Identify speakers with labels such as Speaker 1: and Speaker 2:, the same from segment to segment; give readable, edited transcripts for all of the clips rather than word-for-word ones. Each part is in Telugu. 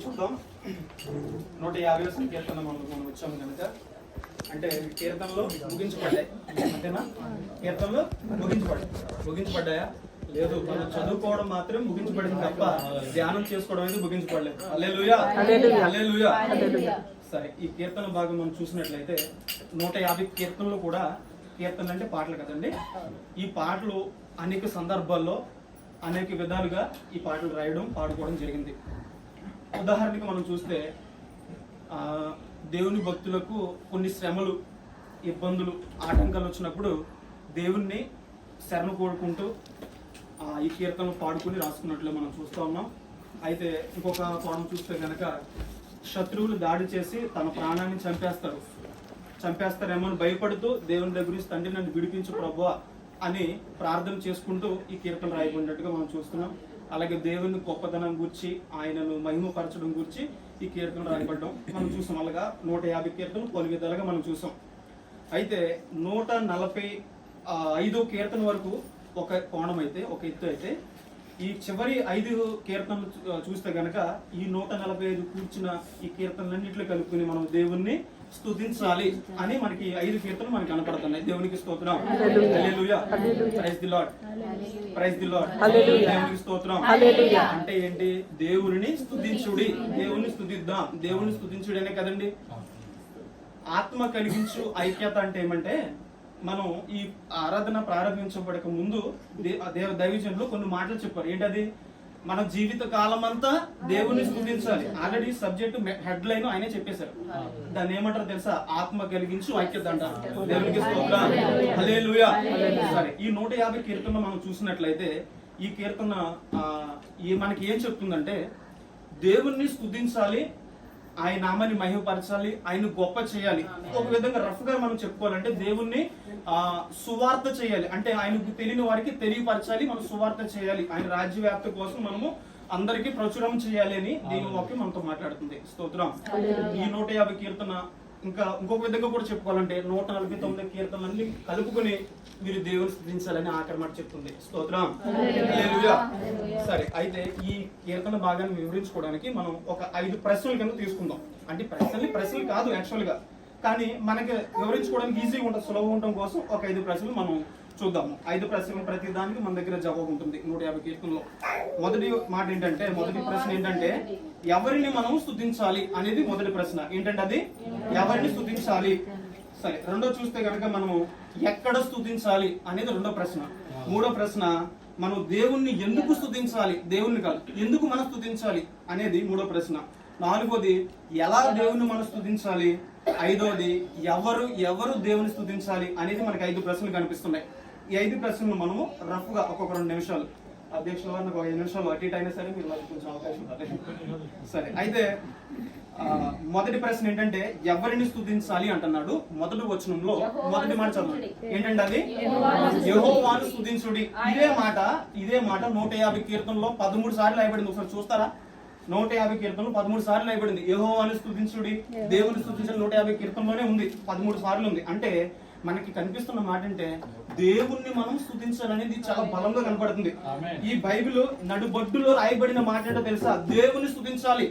Speaker 1: చూద్దాం 150 సంకీర్తన మనం వచ్చాము కనుక అంటే కీర్తనలు ముగించబడ్డాయి అంతేనా? కీర్తనలు ముగించబడ్డాయా? లేదు, మనం చదువుకోవడం మాత్రం ముగించబడింది తప్ప ధ్యానం చేసుకోవడం అనేది ముగించబడలేదు. హల్లెలూయా హల్లెలూయా. సరే, ఈ కీర్తన భాగం మనం చూసినట్లయితే 150 కీర్తనలు కూడా, కీర్తనలు అంటే పాటలు కదండి, ఈ పాటలు అనేక సందర్భాల్లో అనేక విధాలుగా ఈ పాటలు రాయడం పాడుకోవడం జరిగింది. ఉదాహరణకి మనం చూస్తే దేవుని భక్తులకు కొన్ని శ్రమలు, ఇబ్బందులు, ఆటంకాలు వచ్చినప్పుడు దేవుణ్ణి శరణ కోరుకుంటూ ఈ కీర్తనలు పాడుకుని రాసుకున్నట్లు మనం చూస్తూ ఉన్నాం. అయితే ఇంకొక కోణం చూస్తే కనుక శత్రువులు దాడి చేసి తన ప్రాణాన్ని చంపేస్తారేమో అని భయపడుతూ దేవుని దగ్గర నుంచి తండ్రి నన్ను విడిపించు ప్రభువా అని ప్రార్థన చేసుకుంటూ ఈ కీర్తన రాయబడినట్టుగా మనం చూస్తున్నాం. అలాగే దేవుని గొప్పతనం గురించి, ఆయనను మహిమపరచడం గురించి ఈ కీర్తన రాయబడడం మనం చూసాం. అలాగా 150 కీర్తనలు పలు విధాలుగా మనం చూసాం. అయితే 145 కీర్తన వరకు ఒక కోణం అయితే, ఒక ఎత్తు అయితే, ఈ చివరి 5 కీర్తనలు చూస్తే గనక ఈ 145 కూర్చున్న ఈ కీర్తనలన్నింటిలో కలుపుకుని మనం దేవుణ్ణి స్తుతించాలి అని మనకి 5 కీర్తనలు మనకి కనపడుతున్నాయి. దేవునికి స్తోత్రం, hallelujah, praise the lord, praise the lord, దేవునికి స్తోత్రం. అంటే ఏంటి? దేవుని స్తుతించుడి, దేవుని స్తుతిద్దాం, దేవుని స్తుతించుడి అనే కదండి. ఆత్మ కలిగించు ఐక్యత అంటే ఏమంటే, మనం ఈ ఆరాధన ప్రారంభించబడక ముందు దైవజనులు కొన్ని మాటలు చెప్పారు. ఏంటది? మన జీవిత కాలం అంతా దేవుని స్తుతించాలి. ఆల్రెడీ సబ్జెక్ట్ హెడ్ లైన్ ఆయనే చెప్పేశారు. దాన్ని ఏమంటారు తెలుసా? ఆత్మ కలిగించు ఐక్యత అంటారు. దేవునికి స్తోత్రం, హల్లెలూయా. సరే, ఈ 150 కీర్తన మనం చూసినట్లయితే ఈ కీర్తన మనకి ఏం చెప్తుందంటే, దేవుణ్ణి స్తుతించాలి, ఆయన నామాన్ని మహిమపరచాలి, ఆయన గొప్ప చేయాలి. ఒక విధంగా రఫ్ గా మనం చెప్పుకోవాలంటే దేవుణ్ణి సువార్త చేయాలి, అంటే ఆయనకు తెలియని వారికి తెలియపరచాలి, మనం సువార్త చేయాలి, ఆయన రాజ్య వ్యాప్తి కోసం మనము అందరికీ ప్రచురం చేయాలి అని దీని వాక్యం మనతో మాట్లాడుతుంది. స్తోత్రం. ఈ 150 కీర్తన ఇంకొక విధంగా కూడా చెప్పుకోవాలంటే 149 కీర్తనలన్నీ కలుపుకొని మీరు దేవుని స్తుతించాలని ఆఖరి మాట చెప్తుంది. స్తోత్రం, హల్లెలూయా. సరే, అయితే ఈ కీర్తన భాగాన్ని వివరించుకోవడానికి మనం ఒక 5 ప్రశ్నలు కింద తీసుకుందాం. అంటే ప్రశ్నలు కాదు యాక్చువల్ గా, కానీ మనకి వివరించుకోవడానికి ఈజీగా ఉంటుంది, సులభం ఉండటం కోసం ఒక 5 ప్రశ్నలు మనం చూద్దాము. 5 ప్రశ్నలు ప్రతి దానికి మన దగ్గర జవాబు ఉంటుంది 150 కీర్తనలో. మొదటి ప్రశ్న ఏంటంటే ఎవరిని మనం స్తుతించాలి అనేది మొదటి ప్రశ్న. ఏంటంటే అది ఎవరిని స్తుతించాలి. సరే, రెండో చూస్తే కనుక మనము ఎక్కడ స్తుతించాలి అనేది రెండో ప్రశ్న. మూడో ప్రశ్న మనం దేవుణ్ణి ఎందుకు స్తుతించాలి, దేవుణ్ణి కాదు ఎందుకు మనం స్తుతించాలి అనేది మూడో ప్రశ్న. నాలుగోది ఎలా దేవుణ్ణి మనం స్తుతించాలి. ఐదోది ఎవరు దేవుని స్తుతించాలి అనేది మనకి 5 ప్రశ్నలు కనిపిస్తున్నాయి. ఈ 5 ప్రశ్నలు మనము రఫ్ గా ఒక్కొక్క 2 నిమిషాలు, అధ్యక్షుల వారిని ఒక 5 నిమిషాలు అటు ఇటు అయినా సరే మీరు కొంచెం అవకాశం ఉంటుంది. సరే, అయితే మొదటి ప్రశ్న ఏంటంటే ఎవరిని స్తుతించాలి అంటున్నాడు. మొదటి వచనంలో మొదటి మాట చదవండి. ఏంటంటే అది యెహోవాను స్తుతించుడి. ఇదే మాట 150 కీర్తనలో 13 సార్లు రాయబడింది. ఒకసారి చూస్తారా? 150 కీర్తనలు 13 సార్లు రాయబడింది. యెహోవాను స్తుతించుడి, దేవుని స్తుతించడం 150 కీర్తనలోనే ఉంది, 13 సార్లు ఉంది. అంటే మనకి కనిపిస్తున్న మాట అంటే దేవుణ్ణి మనం స్తుతించాలనేది చాలా బలంగా కనపడుతుంది. ఈ బైబిల్ నడుబొడ్డులో రాయబడిన మాట ఏంటో తెలుసా? దేవుని స్తుతించాలి.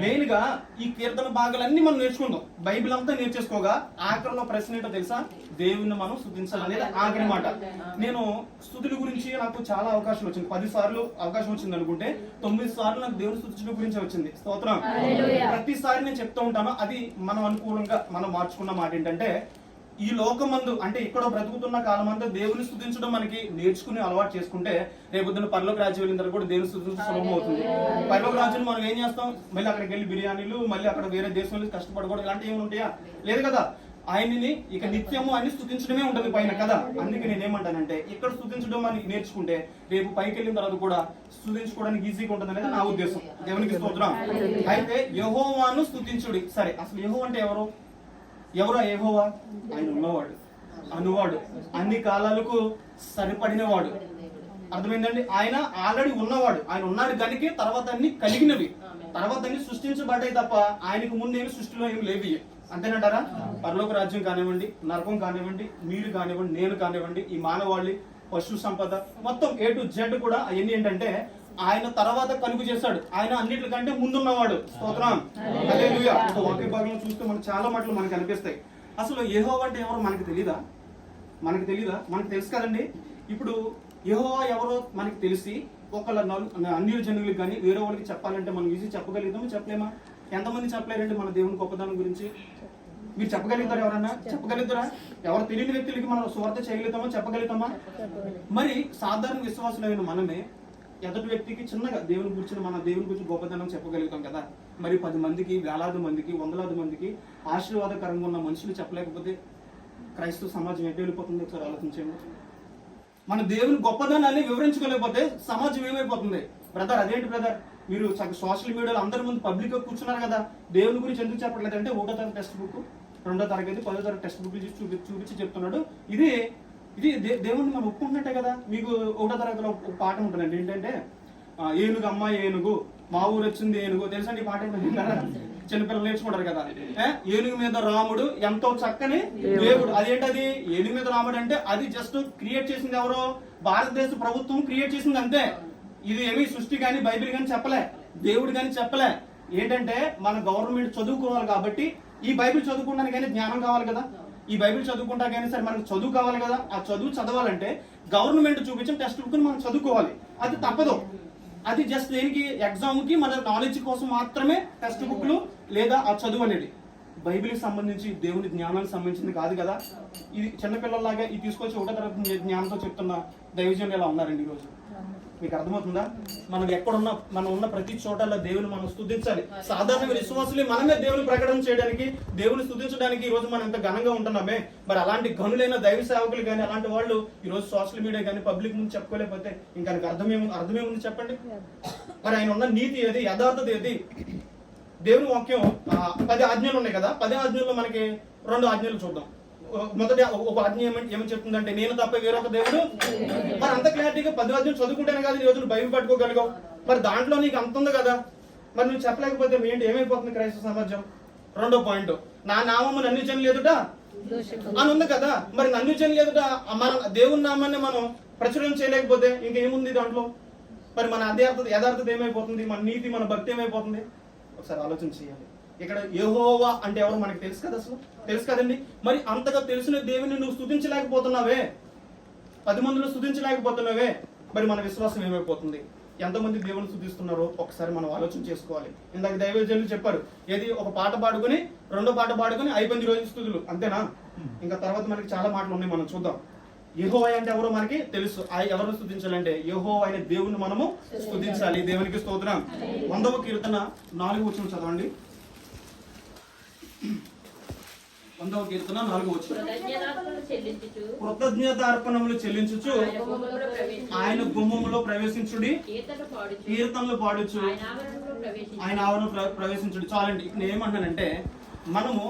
Speaker 1: మెయిన్ గా ఈ కీర్తన భాగాలన్నీ మనం నేర్చుకుందాం. బైబిల్ అంతా నేర్చేసుకోగా ఆఖరిలో ప్రశ్న ఏంటో తెలుసా? దేవుణ్ణి మనం స్తుతించాలనేది ఆఖరి మాట. నేను స్తుతుల గురించి నాకు చాలా అవకాశం వచ్చింది. 10 సార్లు అవకాశం వచ్చింది అనుకుంటే 9 సార్లు నాకు దేవుని స్తుతించడం గురించి వచ్చింది. స్తోత్రం. ప్రతిసారి నేను చెప్తూ ఉంటాను. అది మనం అనుకూలంగా మనం మార్చుకున్న మాట ఏంటంటే, ఈ లోకమందు అంటే ఇక్కడ బ్రతుకుతున్న కాలం అంతా దేవుని స్తుతించడం మనకి నేర్చుకుని అలవాటు చేసుకుంటే రేపొద్దున పరలోక రాజ్యం వెళ్ళిన తర్వాత కూడా దేవుని స్తుతించడం సులభం అవుతుంది. పరలోక రాజ్యం మనం ఏం చేస్తాం? మళ్ళీ అక్కడికి వెళ్ళి బిర్యానీలు, మళ్ళీ అక్కడ వేరే దేశంలో కష్టపడకూడదు, ఇలాంటివి ఏమి ఉంటాయా? లేదు కదా. ఆయనని ఇక నిత్యము ఆయన స్తుతించడమే ఉంటుంది పైన కదా. అందుకే నేనేమంటానంటే ఇక్కడ స్తుతించడం మనకి నేర్చుకుంటే రేపు పైకి వెళ్ళిన తర్వాత కూడా స్తుతించుకోవడానికి ఈజీగా ఉంటుంది అనేది నా ఉద్దేశం. దేవునికి స్తోత్రం. అయితే యెహోవాను స్తుతించుడి. సరే, అసలు యెహోవా అంటే ఎవరు యెహోవా? ఆయన ఉన్నవాడు, అనువాడు, అన్ని కాలాలకు సరిపడినవాడు. అర్థమైందండి? ఆయన ఆల్రెడీ ఉన్నవాడు, ఆయన ఉన్నాడు కనుక తర్వాత అన్ని కలిగినవి, తర్వాత అన్ని సృష్టించబడ్డాయి తప్ప ఆయనకు ముందేమి సృష్టిలో ఏమి లేవి. అంతేనంటారా? పరలోక రాజ్యం కానివ్వండి, నరకం కానివ్వండి, మీరు కానివ్వండి, నేను కానివ్వండి, ఈ మానవాళి, పశు సంపద మొత్తం A to Z కూడా అవన్నీ ఏంటంటే ఆయన తర్వాత కలుగు చేశాడు. ఆయన అన్నిటికంటే ముందున్నవాడు. స్తోత్రం. హల్లెలూయా. ఒక వాక్య భాగంలో చూస్తే మనకు చాలా మాటలు మనకు అనిపిస్తాయి. అసలు యెహోవా అంటే ఎవరో మనకు తెలీదా? మనకు తెలుసు కదండి. ఇప్పుడు యెహోవా ఎవరో మనకి తెలిసి ఒకళ్ళ అన్యుల జనులకు కానీ వేరే వాళ్ళకి చెప్పాలంటే మనం ఈజీ చెప్పగలుగుతామా? చెప్పలేమా? ఎంతమంది చెప్పలేరండి మన దేవుని గొప్పదనం గురించి? మీరు చెప్పగలుగుతారా? ఎవరన్నా చెప్పగలుగుతారా? ఎవరు తెలియని వ్యక్తులకి మనం సువార్త చేయగలుగుతామా? చెప్పగలుగుతామా? మరి సాధారణ విశ్వాసులైన మనమే ఎదుటి వ్యక్తికి చిన్నగా దేవుని గురించి గొప్పదనం చెప్పగలుగుతాం కదా. మరి 10 మందికి, వేలాది మందికి, వందలాది మందికి ఆశీర్వాదకరంగా ఉన్న మనుషులు చెప్పలేకపోతే క్రైస్తవ సమాజం ఎటు వెళ్ళిపోతుంది? ఒకసారి ఆలోచించండి. మన దేవుని గొప్పదనాన్ని వివరించుకోలేకపోతే సమాజం ఏమైపోతుంది? బ్రదర్, అదేంటి బ్రదర్ మీరు సోషల్ మీడియాలో అందరి ముందు పబ్లిక్ గా కూర్చున్నారు కదా, దేవుని గురించి ఎందుకు చెప్పట్లేదు అంటే 1వ తరగతి టెక్స్ట్ బుక్, 2వ తరగతి, 10వ తరగతి టెక్స్ట్ బుక్ చూపించి చెప్తున్నాడు. ఇది దేవుణ్ణి మనం ఒప్పుకుంటున్నట్టే కదా. మీకు 1వ తరగతిలో ఒక పాఠం ఉంటుందండి, ఏంటంటే ఏనుగు అమ్మ ఏనుగు, మా ఊరు వచ్చింది ఏనుగు. తెలుసండి ఈ పాట? చిన్నపిల్లలు నేర్చుకుంటారు కదా. ఏనుగు మీద రాముడు ఎంతో చక్కని దేవుడు. అదేంటది? ఏనుగు మీద రాముడు అంటే అది జస్ట్ క్రియేట్ చేసింది ఎవరో? భారతదేశ ప్రభుత్వం క్రియేట్ చేసింది అంతే. ఇది ఏమి సృష్టి కానీ బైబిల్ కానీ చెప్పలే, దేవుడు కానీ చెప్పలే. ఏంటంటే మన గవర్నమెంట్ చదువుకోవాలి కాబట్టి ఈ బైబిల్ చదువుకోవడానికి కానీ జ్ఞానం కావాలి కదా. ఈ బైబిల్ చదువుకుంటా కానీ సరే మనకు చదువు కావాలి కదా. ఆ చదువు చదవాలంటే గవర్నమెంట్ చూపించిన టెక్స్ట్ బుక్ మనం చదువుకోవాలి. అది తప్పదు. అది జస్ట్ దేనికి? ఎగ్జామ్ కి మన నాలెడ్జ్ కోసం మాత్రమే టెక్స్ట్ బుక్లు లేదా ఆ చదువు అనేది. బైబిల్కి సంబంధించి దేవుని జ్ఞానానికి సంబంధించింది కాదు కదా. ఇది చిన్నపిల్లల్లాగా ఇది తీసుకొచ్చి 1వ తరగతి జ్ఞానంతో చెప్తున్న దైవజనులు ఎలా ఉన్నారండి ఈరోజు? మీకు అర్థమవుతుందా? మనం ఉన్న ప్రతి చోటల్లో దేవుని మనం స్తుతించాలి. సాధారణ విశ్వాసులు మనమే దేవుని ప్రకటన చేయడానికి, దేవుని స్తుతించడానికి ఈ రోజు మనం ఎంత ఘనంగా ఉంటున్నామే. మరి అలాంటి ఘనులైన దైవ సేవకులు కానీ అలాంటి వాళ్ళు ఈ రోజు సోషల్ మీడియా కానీ పబ్లిక్ ముందు చెప్పుకోలేకపోతే ఇంకా అర్థమేముంది చెప్పండి? మరి ఆయన ఉన్న నీతి ఏది? యథార్థత ఏది? దేవుని వాక్యం 10 ఆజ్ఞలు ఉన్నాయి కదా. 10 ఆజ్ఞల్లో మనకి 2 ఆజ్ఞలు చూద్దాం. మొదటి ఒక ఆజ్ఞ ఏమని చెప్తుందంటే నేను తప్ప వేరొక దేవుడు. మరి అంత క్లారిటీగా 10 ఆజ్ఞలు చదువుకుంటేనే కదా ఈ రోజు బైబిల్ పట్టుకోగలిగావు. మరి దాంట్లో నీకు అంత ఉంది కదా. మరి నువ్వు చెప్పలేకపోతే ఏమైపోతుంది క్రైస్తవ సమాజం? 2వ పాయింట్, నా నామము అన్ని జనులు ఎదుట అని ఉంది కదా. మరి అన్ని జనులు ఎదుట మన దేవుని నామాన్ని మనం ప్రచురణ చేయలేకపోతే ఇంకేముంది దాంట్లో? మరి మన యథార్థత ఏమైపోతుంది? మన నీతి, మన భక్తి ఏమైపోతుంది? ఒకసారి ఆలోచన చేయాలి. ఇక్కడ యెహోవా అంటే ఎవరు మనకి తెలుసు కదా, అసలు తెలుసు కదండి. మరి అంతగా తెలిసిన దేవుని నువ్వు స్తుతించలేకపోతున్నావే, 10 మందిలో స్తుతించలేకపోతున్నావే, మరి మన విశ్వాసం ఏమైపోతుంది? ఎంతమంది దేవుని స్తుతిస్తున్నారో ఒకసారి మనం ఆలోచన చేసుకోవాలి. ఇందాక దైవజనులు చెప్పారు, ఏది ఒక పాట పాడుకుని 2వ పాట పాడుకుని అయిపోయింది రోజు స్తుతులు, అంతేనా? ఇంకా తర్వాత మనకి చాలా మాటలు ఉన్నాయి, మనం చూద్దాం. యెహోవా అంటే ఎవరో మనకి తెలుసు. ఎవరు స్తుతించాలంటే యెహోవా అనే దేవుని మనము స్తుతించాలి. దేవునికి స్తోత్రం. 100వ కీర్తన 4వ వచనం చదవండి. 100వ కీర్తన 4వ వచనం. కృతజ్ఞతార్పణములు చెల్లించుచు ఆయన గుమ్మములో ప్రవేశించుడి, కీర్తనలు పాడుచు ఆయన ఆవరణ ప్రవేశించుడి. చాలండి. ఇక్కడ ఏమంటానంటే మనము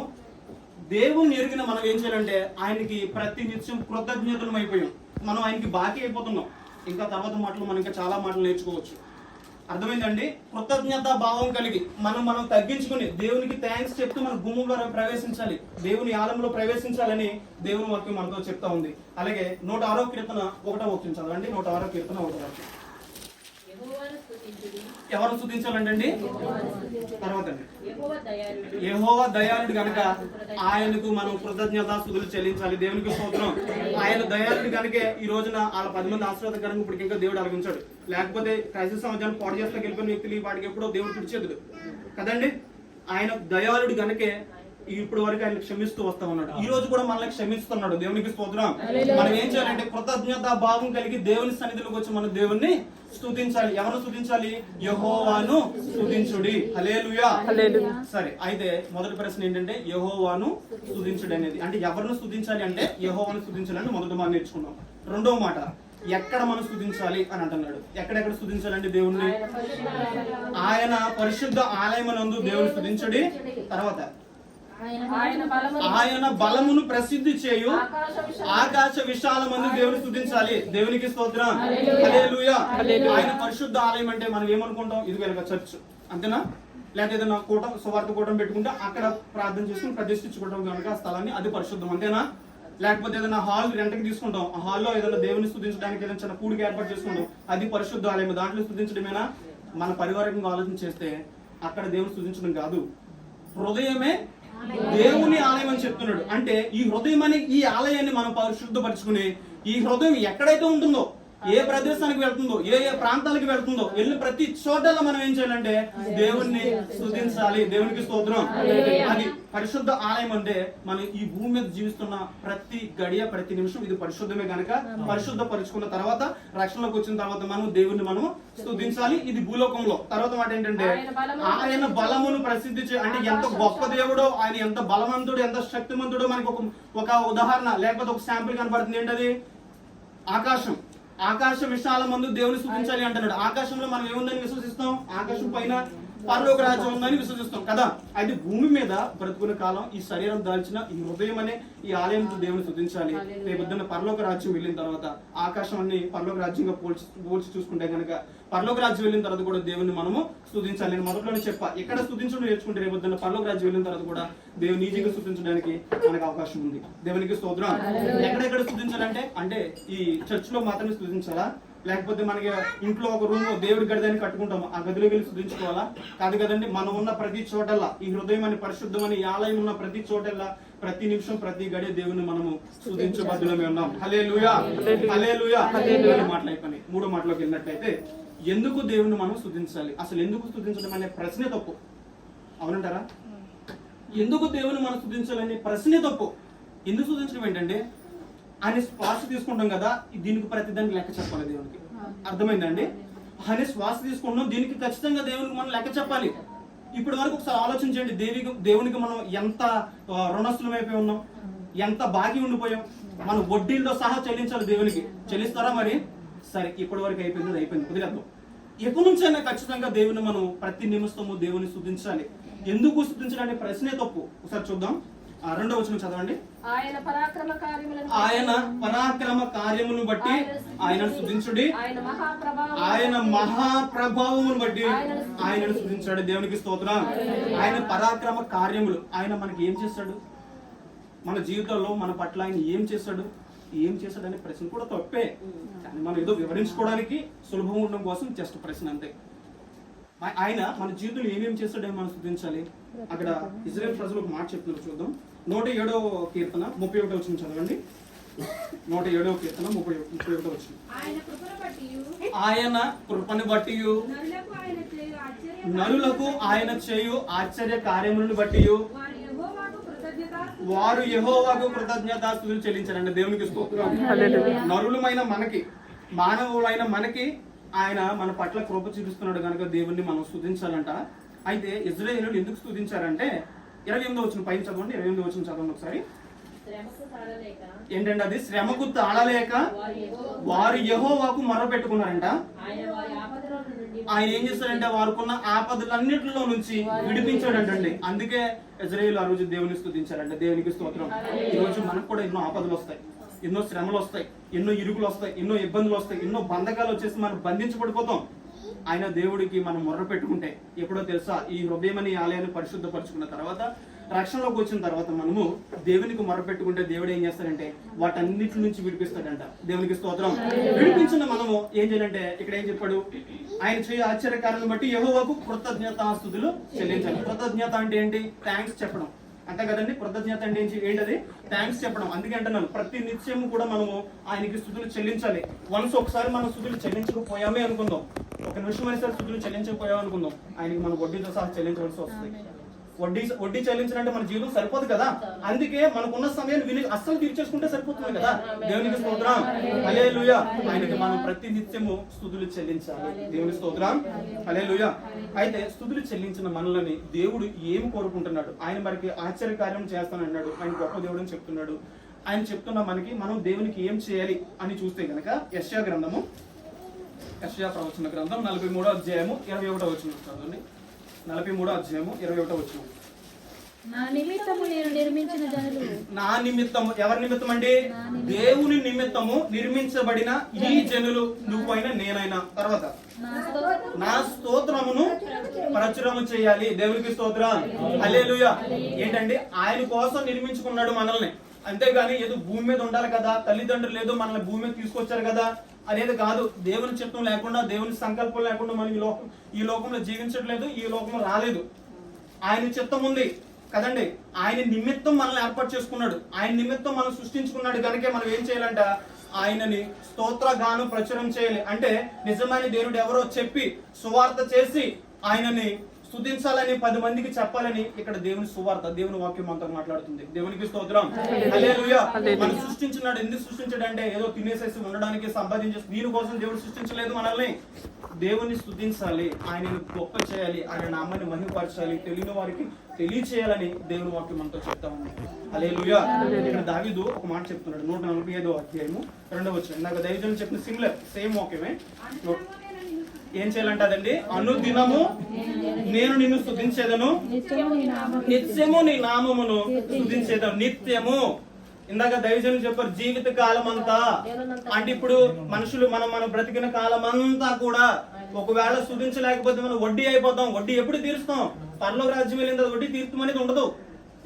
Speaker 1: దేవుని ఎరిగిన మనం ఏం చేయాలంటే ఆయనకి ప్రతి నిత్యం కృతజ్ఞతలం అయిపోయాం. మనం ఆయనకి బాకీ అయిపోతున్నాం. ఇంకా తర్వాత మాటలు మనం ఇంకా చాలా మాటలు నేర్చుకోవచ్చు. అర్థమైందండి? కృతజ్ఞత భావం కలిగి మనం తగ్గించుకుని దేవునికి థ్యాంక్స్ చెప్తూ మన గుమ్మంలో ప్రవేశించాలి, దేవుని ఆలయంలో ప్రవేశించాలని దేవుని వాక్యం మనతో చెప్తా ఉంది. అలాగే 106వ కీర్తన 1వ వచనం చదవండి. 106వ కీర్తన 1వ వచనం. ఎవరు స్తుతించాలండి? తర్వాత యెహోవా దయాళుడు కనుక ఆయనకు మనం కృతజ్ఞతాస్తుతులు చెల్లించాలి. దేవునికి స్తోత్రం. ఆయన దయాళుడు కనుకే ఈ రోజున వాళ్ళ 10 మంది ఆశీర్వాదకరంగా ఇప్పుడు ఇంకా దేవుడు అలగించాడు. లేకపోతే క్రైస్తవ సమాజాన్ని పాడు చేస్తే వెళ్ళిపోయిన వ్యక్తులు వాటికి ఎప్పుడో దేవుడు పిడిచేదుడు కదండి. ఆయన దయాళుడు కనుకే ఇప్పుడు వరకు ఆయన క్షమిస్తూ వస్తా ఉన్నాడు. ఈ రోజు కూడా మనల్ని క్షమిస్తున్నాడు. దేవునికి స్తోత్రం. మనం ఏం చేయాలంటే కృతజ్ఞత భావం కలిగి దేవుని సన్నిధిలోకి వచ్చి మన దేవుణ్ణి స్తుతించాలి. ఎవరు స్తుతించాలి? యెహోవాను స్తుతించుడి. హల్లెలూయా. సరే, అయితే మొదటి ప్రశ్న ఏంటంటే యెహోవాను స్తుతించుడి అనేది అంటే ఎవరిని స్తుతించాలి అంటే యెహోవాను స్తుతించాలి అని మొదటి మాట నేర్చుకున్నాం. 2వ మాట ఎక్కడ మనం స్తుతించాలి అని అంటున్నాడు. ఎక్కడెక్కడ స్తుతించాలంటే దేవుణ్ణి ఆయన పరిశుద్ధ ఆలయమునందు దేవుని స్తుతించుడి. తర్వాత ఆయన బలమును ప్రసిద్ధి చేయు ఆకాశ విశాలమందు దేవుని స్తుతించాలి. దేవునికి స్తోత్రం. హల్లెలూయా. ఆయన పరిశుద్ధ ఆలయం అంటే మనం ఏమనుకుంటాం? ఇది వెనక చర్చ్, అంతేనా? లేకపోతే ఏదైనా సువార్త కూటం పెట్టుకుంటే అక్కడ ప్రార్థన చేసుకుని ప్రతిష్ఠించుకోవడం కనుక స్థలాన్ని, అది పరిశుద్ధం, అంతేనా? లేకపోతే ఏదైనా హాల్ రెంట్కి తీసుకుంటాం, ఆ హాల్లో ఏదైనా దేవుని స్తుతించడానికి ఏదైనా చిన్న కూడికి ఏర్పాటు చేసుకుంటాం, అది పరిశుద్ధ ఆలయం. దాంట్లో స్తుతించడమేనా? మన పరివారంగా ఆలోచన చేస్తే అక్కడ దేవుని స్తుతించడం కాదు, హృదయమే దేవుని ఆలయం అని చెప్తున్నాడు. అంటే ఈ హృదయం అనే ఈ ఆలయాన్ని మనం పరిశుద్ధపరచుకుని, ఈ హృదయం ఎక్కడైతే ఉంటుందో, ఏ ప్రదేశానికి వెళ్తుందో, ఏ ప్రాంతాలకు వెళ్తుందో, వెళ్ళిన ప్రతి చోటలో మనం ఏం చేయాలంటే దేవుణ్ణి స్తుతించాలి. దేవునికి స్తోత్రం. అది పరిశుద్ధ ఆలయం. అంటే మనం ఈ భూమి మీద జీవిస్తున్న ప్రతి గడియ, ప్రతి నిమిషం ఇది పరిశుద్ధమే గనక పరిశుద్ధపరుచుకున్న తర్వాత, రక్షణలోకి వచ్చిన తర్వాత మనం దేవుణ్ణి మనము స్తుతించాలి. ఇది భూలోకంలో. తర్వాత మాట ఏంటంటే ఆయన బలమును ప్రసిద్ధి అంటే ఎంత గొప్ప దేవుడో, ఆయన ఎంత బలవంతుడు, ఎంత శక్తిమంతుడో మనకు ఒక ఉదాహరణ లేకపోతే ఒక శాంపుల్ కనబడుతుంది. ఏంటది? ఆకాశం విశాల మందు దేవుని స్తుతించాలి అంటున్నాడు. ఆకాశంలో మనం ఏముందని విశ్వసిస్తాం? ఆకాశం పైన పరలోక రాజ్యం ఉందని విశ్వసిస్తాం కదా. అయితే భూమి మీద బ్రతుకునే కాలం ఈ శరీరం దాల్చిన ఈ హృదయం అనే ఈ ఆలయంతో దేవుని స్తుతించాలి. రేపొద్దున్న పరలోక రాజ్యం వెళ్ళిన తర్వాత ఆకాశం అన్ని పరలోక రాజ్యంగా పోల్చి చూసుకుంటే కనుక పరలోక రాజ్యం వెళ్ళిన తర్వాత కూడా దేవుని మనము స్తుతించాలి. నేను మొదట్లోనే చెప్పా, ఎక్కడ స్తుతించడం నేర్చుకుంటే రేపొద్దున్న పరలోక రాజ్యం వెళ్ళిన తర్వాత కూడా దేవుని నిజంగా స్తుతించడానికి మనకు అవకాశం ఉంది. దేవునికి స్తోత్రం. ఎక్కడెక్కడ స్తుతించాలంటే అంటే ఈ చర్చ్ లో మాత్రమే స్తుతించాలా? లేకపోతే మనకి ఇంట్లో ఒక రూమ్ దేవుడి గదిని కట్టుకుంటాము, ఆ గదిలో వెళ్ళి స్తుతించుకోవాలా? కాదు కదండి. మనం ఉన్న ప్రతి చోటల్లా ఈ హృదయం అని పరిశుద్ధమని ఈ ఆలయం ఉన్న ప్రతి చోటల్లా ప్రతి నిమిషం ప్రతి గడియ దేవుని మనము స్తుతించబద్దులమే ఉన్నాం. హల్లెలూయా, హల్లెలూయా. మాటలైపోయి మూడో మాటలోకి వెళ్ళినట్లయితే, ఎందుకు దేవుని మనం స్తుతించాలి? అసలు ఎందుకు స్తుతించడం అనే ప్రశ్నే తప్పు. అవునంటారా? ఎందుకు దేవుని మనం స్తుతించాలనే ప్రశ్నే తప్పు. ఎందుకు స్తుతించడం ఏంటంటే ఆయన శ్వాస తీసుకుంటాం కదా, దీనికి ప్రతి దానికి లెక్క చెప్పాలి దేవునికి. అర్థమైందండి? ఆయన శ్వాస తీసుకుంటాం, దీనికి ఖచ్చితంగా దేవునికి మనం లెక్క చెప్పాలి. ఇప్పటి వరకు ఒకసారి ఆలోచన చేయండి, దేవునికి మనం ఎంత రుణస్థులమైపోయి ఉన్నాం, ఎంత బాకీ ఉండిపోయాం. మనం వడ్డీలతో సహా చెల్లించాలి దేవునికి. చెల్లిస్తారా మరి? సరే, ఇప్పటి వరకు అయిపోయింది కుదిరేద్దాం. ఎప్పటి నుంచైనా ఖచ్చితంగా దేవుని మనం ప్రతి నిమిషము దేవుని స్తుతించాలి. ఎందుకు స్తుతించాలనే ప్రశ్నే తప్పు. ఒకసారి చూద్దాం. రెండో వచనం చదవండి.
Speaker 2: ఆయన
Speaker 1: పరాక్రమ కార్యములను బట్టి ఆయన స్తుతించుడి, ఆయన మహాప్రభావమును బట్టి ఆయనను స్తుతించాడు. దేవునికి స్తోత్రం. ఆయన పరాక్రమ కార్యములు, ఆయన మనకి ఏం చేస్తాడు, మన జీవితంలో మన పట్ల ఆయన ఏం చేస్తాడు అనే ప్రశ్న కూడా తప్పే. కానీ మనం ఏదో వివరించుకోవడానికి సులభం ఉండడం కోసం జస్ట్ ప్రశ్న అంతే. ఆయన మన జీవితంలో ఏమేమి చేస్తాడని మనం స్తుతించాలి. అక్కడ ఇజ్రాయెల్ ప్రజలు ఒక మాట చెప్తున్నారు, చూద్దాం. 107వ కీర్తన 31వ వచనం చదవండి. 107వ కీర్తన 31వ వచనం. ఆయన కృపను బట్టి నరులకు ఆయన చేయు ఆశ్చర్య కార్యములను బట్టి వారు యెహోవాకు కృతజ్ఞతాస్తుతులు చెల్లించారండి. దేవునికి స్తోత్రం. నరులమైన మనకి, మానవులైన మనకి ఆయన మన పట్ల కృప చూపిస్తున్నాడు కనుక దేవుణ్ణి మనం స్తుతించాలంట. అయితే ఇశ్రాయేలీయులు ఎందుకు స్తుతించారంటే 28వ వచనం పైన చదవండి. 28వ వచనం చదవండి ఒకసారి. ఏంటంటే అది శ్రమకు తాళలేక వారు యెహోవాకు మొరపెట్టుకున్నారంట. ఆయన ఏం చేస్తాడంటే వారుకున్న ఆపదలన్నిటిలో నుంచి విడిపించాడంటండి. అందుకే ఇశ్రాయేలీయులు ఆ రోజు దేవుని స్తుతించారంట. దేవునికి స్తోత్రం. ఈ రోజు మనకు కూడా ఎన్నో ఆపదలు వస్తాయి, ఎన్నో శ్రమలు వస్తాయి, ఎన్నో ఇరుకులు వస్తాయి, ఎన్నో ఇబ్బందులు వస్తాయి, ఎన్నో బంధకాలు వచ్చేసి మనం బంధించబడిపోతాం. ఆయన దేవుడికి మనం మొర్ర పెట్టుకుంటే ఎప్పుడో తెలుసా, ఈ హృదయం అనే ఆలయాన్ని పరిశుద్ధపరచుకున్న తర్వాత రక్షణలోకి వచ్చిన తర్వాత మనము దేవునికి మొర్ర పెట్టుకుంటే దేవుడు ఏం చేస్తాడంటే వాటన్నిటి నుంచి విడిపిస్తాడంట. దేవునికి స్తోత్రం. విడిపించిన మనము ఏం చేయాలంటే ఇక్కడ ఏం చెప్పాడు, ఆయన చేయ ఆశ్చర్యకారాన్ని బట్టి యెహోవాకు కృతజ్ఞతాస్తుతులు చెల్లించాలి. కృతజ్ఞత అంటే ఏంటి? థ్యాంక్స్ చెప్పడం అంతే కదండి. కృతజ్ఞత అంటే ఏంటది? థ్యాంక్స్ చెప్పడం. అందుకే అంటున్నాను, ప్రతి నిత్యము కూడా మనము ఆయనకి స్తుతులు చెల్లించాలి. ఒకసారి మనం స్తుతులు చెల్లించకపోయామే అనుకుందాం, ఒక నిమిషం అనేసరి స్తుతులు చెల్లించకపోయాం అనుకుందాం, ఆయనకి మనం వడ్డీతో సహా చెల్లించవలసి వస్తుంది. వడ్డీ చెల్లించాలంటే మన జీవితం సరిపోదు కదా. అందుకే మనకున్న సమయాన్ని అస్సలు తీర్చేసుకుంటే సరిపోతుంది కదా. దేవునికి స్తోత్రం. హల్లెలూయా. ఆయనకి మనం ప్రతి నిత్యము స్తుతులు చెల్లించాలి. దేవునికి స్తోత్రం. హల్లెలూయా. అయితే స్తుతులు చెల్లించిన మనల్ని దేవుడు ఏం కోరుకుంటున్నాడు? ఆయన మనకి ఆశ్చర్యకార్యం చేస్తానన్నాడు. ఆయన గొప్ప దేవుడు అని చెప్తున్నాడు. ఆయన చెప్తున్న మనకి మనం దేవునికి ఏం చేయాలి అని చూస్తే గనక యెషయా ప్రవచన గ్రంథం 43వ అధ్యాయము 21వ వచనం చదవండి. 43వ అధ్యాయము 21వ వచనం.
Speaker 3: నా నిమిత్తము నేను నిర్మించిన జనులు.
Speaker 1: నా నిమిత్తము, ఎవరి నిమిత్తం అండి? దేవుని నిమిత్తము నిర్మించబడిన ఈ జనులు, నువ్వైనా నేనైనా. తర్వాత నా స్తోత్రమును ప్రచురము చేయాలి. దేవునికి స్తోత్రం. హల్లెలూయా. ఏంటండి? ఆయన కోసం నిర్మించుకున్నాడు మనల్ని. అంతేగాని ఏదో భూమి మీద ఉండాలి కదా, తల్లిదండ్రులు ఏదో మనల్ని భూమి మీద తీసుకొచ్చారు కదా అనేది కాదు. దేవుని చిత్తం లేకుండా, దేవుని సంకల్పం లేకుండా మనం ఈ లోకంలో జీవించట్లేదు, ఈ లోకంలో రాలేదు. ఆయన చిత్తం ఉంది కదండి. ఆయన నిమిత్తం మనల్ని ఏర్పాటు చేసుకున్నాడు, ఆయన నిమిత్తం మనం సృష్టించుకున్నాడు. కనుక మనం ఏం చేయాలంట, ఆయనని స్తోత్రగానం ప్రచురం చేయాలి. అంటే నిజమైన దేవుడు ఎవరో చెప్పి సువార్త చేసి ఆయనని స్తుతించాలని 10 మందికి చెప్పాలని ఇక్కడ దేవుని సువార్త, దేవుని వాక్యం అంతా మాట్లాడుతుంది. దేవునికి స్తోత్రం, హల్లెలూయా. మనం సృష్టించినాడు. ఎందుకు సృష్టించాడు అంటే ఏదో తినేసేసి ఉండడానికి, సంపాదించే దీనికోసం దేవుడు సృష్టించలేదు మనల్ని. దేవుని స్తుతించాలి, ఆయనని గొప్ప చేయాలి, ఆయన నామాన్ని మహిమపరచాలి, తెలియని వారికి తెలియచేయాలని దేవుని వాక్యం అంతా చెప్తా ఉంది. హల్లెలూయా. ఇక్కడ దావీదు ఒక మాట చెప్తున్నాడు 145వ అధ్యాయము 2వ వచనం. నాకు దైవజనులు చెప్పిన సిమిలర్ సేమ్ వాక్యమే. ఏం చేయాలంటదండి, అనుదినము నేను నిన్ను స్తుతించేదను, నిత్యము నీ నామమును స్తుతించేదను. నిత్యము ఇందాక దైవజనులు చెప్పారు జీవిత కాలం అంతా. అంటే ఇప్పుడు మనుషులు మనం బ్రతికిన కాలం అంతా కూడా ఒకవేళ స్తుతించలేకపోతే మనం వడ్డీ అయిపోతాం. వడ్డీ ఎప్పుడు తీరుస్తాం? పరలోక రాజ్యం వెళ్ళిన తర్వాత వడ్డీ తీర్చడం అనేది ఉండదు.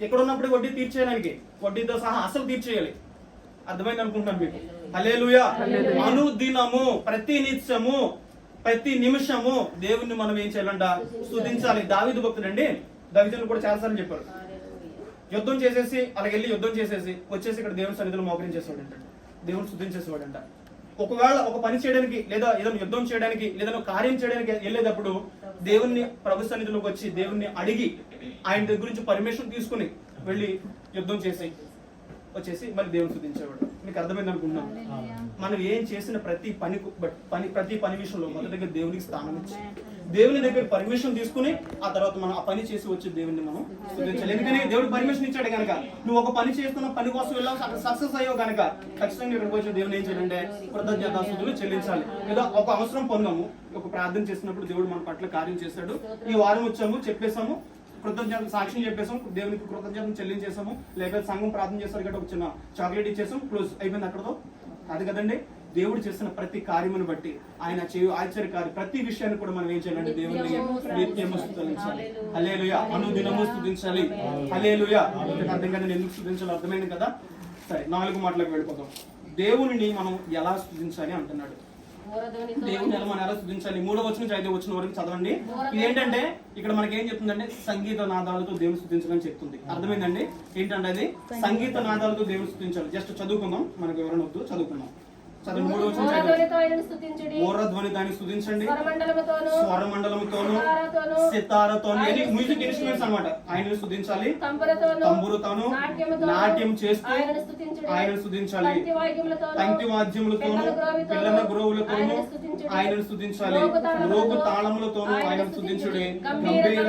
Speaker 1: ఎక్కడ ఉన్నప్పుడు వడ్డీ తీర్చేయడానికి, వడ్డీతో సహా అసలు తీర్చేయాలి. అర్థమైంది అనుకుంటున్నాను మీకు. హల్లెలూయా. అనుదినము, ప్రతి నిత్యము, ప్రతి నిమిషము దేవుణ్ణి మనం ఏం చేయాలంట, స్తుతించాలి. దావీదు భక్తుడండి, దైవజనులు కూడా చాలాసార్లు చెప్పారు, యుద్ధం చేసేసి అలాగ వెళ్ళి యుద్ధం చేసేసి వచ్చేసి ఇక్కడ దేవుని సన్నిధిలో మోకరించేసేవాడంట, దేవుని స్తుతించేసేవాడంట. ఒకవేళ ఒక పని చేయడానికి లేదా ఏదైనా యుద్ధం చేయడానికి లేదా కార్యం చేయడానికి వెళ్ళేటప్పుడు దేవుణ్ణి ప్రభు సన్నిధిలోకి వచ్చి దేవుణ్ణి అడిగి ఆయన దగ్గర నుంచి పర్మిషన్ తీసుకుని వెళ్ళి యుద్ధం చేసి వచ్చేసి మళ్ళీ దేవుని స్తుతించేవాడు. మీకు అర్థమైంది అనుకుంటున్నాను. మనం ఏం చేసిన ప్రతి పని విషయంలో మొదటిగా దేవునికి స్థానం ఇచ్చి దేవుని దగ్గర పర్మిషన్ తీసుకుని ఆ తర్వాత మనం ఆ పని చేసి వచ్చి దేవుని మనం స్తుతించాలి. ఎందుకని దేవుడు పర్మిషన్ ఇచ్చాడు కనుక. నువ్వు ఒక పని చేస్తున్న పని కోసం వెళ్ళావు, అక్కడ సక్సెస్ అయ్యావు కనుక ఖచ్చితంగా ఇక్కడికి వచ్చి దేవుని ఏం చేయాలంటే కృతజ్ఞతాస్తుతులు చెల్లించాలి. లేదా ఒక అవసరం పొందాము, ఒక ప్రార్థన చేసినప్పుడు దేవుడు మన పట్ల కార్యం చేశాడు, ఈ వారం వచ్చాము చెప్పేసాము, కృతజ్ఞత సాక్ష్యం చెప్పేసాం, దేవునికి కృతజ్ఞతను చెల్లించేసాము, లేకపోతే సంఘం ప్రార్థన చేస్తారు కాబట్టి ఒక చిన్న చాక్లెట్ ఇచ్చేసాం, క్లోజ్ అయిపోయింది అక్కడతో. అది కదండి. దేవుడు చేసిన ప్రతి కార్యమును బట్టి, ఆయన చేయు ఆశ్చర్యకార్య ప్రతి విషయాన్ని కూడా మనం ఏం చేయాలంటే దేవుని నిత్యము స్తుతించాలి. హల్లెలూయా. అనుదినము స్తుతించాలి. హల్లెలూయా. అర్థం కదండి, ఎందుకు స్తుతించాలో అర్థమైంది కదా. సరే, 4 మాటలకు వెళ్ళిపోతాం. దేవునిని మనం ఎలా స్తుతించాలి అంటున్నాడు. దేవుని మనం ఎలా స్తుతించాలి? 3వ వచనం నుంచి 5వ వచనం వరకు చదవండి. ఇదేంటంటే ఇక్కడ మనకి ఏం చెప్తుందంటే సంగీత నాదాలతో దేవుని స్తుతించాలని చెప్తుంది. అర్థమైందండి? ఏంటంటే అది సంగీత నాదాలతో దేవుని స్తుతించాలి. జస్ట్ చదువుకుందాం, మనకు వివరణ వద్దు, చదువుకుందాం. చదువు 3వ వచనం. ఓరధ్వని దాన్ని స్తుతించండి, స్వరమండలముతోను సితారతోను, మ్యూజిక్ ఇన్స్ట్రుమెంట్స్ అన్నమాట. ఆయనను స్తుతించాలి. తంబురతోను నాట్యం చేస్తూ ఆయనను స్తుతించాలి. తంతి వాద్యములతోను పిల్లల గ్రోవులతోను ఆయనను స్తుతించాలి. రోగు తాళములతోను ఆయనను స్తుతించుడి, గంభీర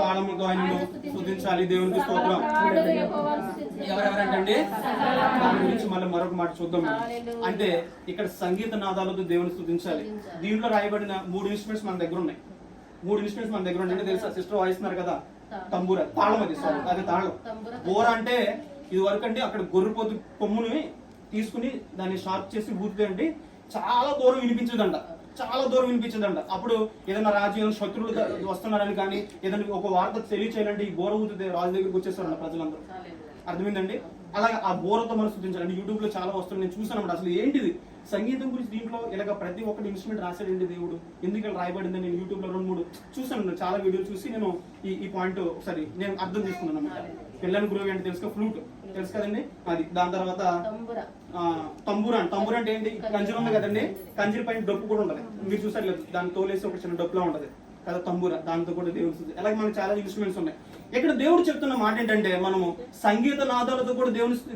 Speaker 1: తాళములతో ఆయనను స్తుతించాలి. దేవునికి స్తోత్రం. ఎవరెవరంటే దాని గురించి మళ్ళీ మరొక మాట చూద్దాం. అంటే ఇక్కడ సంగీత నాదాలతో దేవుని స్తుతించాలి. దీంట్లో రాయబడిన 3 ఇన్స్ట్రుమెంట్స్ మన దగ్గర ఉన్నాయి. 3 ఇన్స్ట్రుమెంట్స్ మన దగ్గర ఉన్నాయి. తెలుసా? సిస్టర్ వాయిస్తున్నారు కదా, తంబూర, తాళం, అది తాళం. బోర అంటే ఇది వరకు అంటే అక్కడ గొర్రెపోతు కొమ్ముని తీసుకుని దాన్ని షార్ప్ చేసి ఊపితే అంటే చాలా దూరం వినిపించదంట, చాలా దూరం వినిపించదంట. అప్పుడు ఏదైనా రాజు ఏదైనా శత్రువులు వస్తున్నారని కానీ ఏదైనా ఒక వార్త తెలియచేయాలంటే ఈ బోర ఊపితే రాజు దగ్గరికి వచ్చేస్తారంట ప్రజలందరూ. అర్థమైందండి? అలాగే ఆ బోరతో మనం స్తుతించాలి. యూట్యూబ్ లో చాలా వస్తుంది, నేను చూసాను అన్నమాట. అసలు ఏంటిది సంగీతం గురించి దీంట్లో ఇలాగ ప్రతి ఒక్కటి ఇన్స్ట్రుమెంట్ రాశాడండి దేవుడు. ఎందుకు ఇలా రాయబడిందని నేను యూట్యూబ్ లో 2-3 చూసాను, చాలా వీడియోలు చూసి నేను ఈ పాయింట్ ఒకసారి నేను అర్థం చేసుకున్నాను అన్నమాట. పిల్లని గురువు అంటే తెలుసు, ఫ్లూట్ తెలుసు కదండి, అది. దాని తర్వాత తంబూర అంటే ఏంటి? కంజీర్ ఉంది కదండి, కంజీర్ పైన డొప్పు కూడా ఉంటది, మీరు చూసారు, దాన్ని తోలేసి ఒక చిన్న డొప్పులా ఉంటది కదా తంబూర, దాంతో కూడా దేవుడు. అలాగే మనకి చాలా ఇన్స్ట్రుమెంట్స్ ఉన్నాయి. ఇక్కడ దేవుడు చెప్తున్న మాట ఏంటంటే మనము సంగీత నాదాలతో కూడా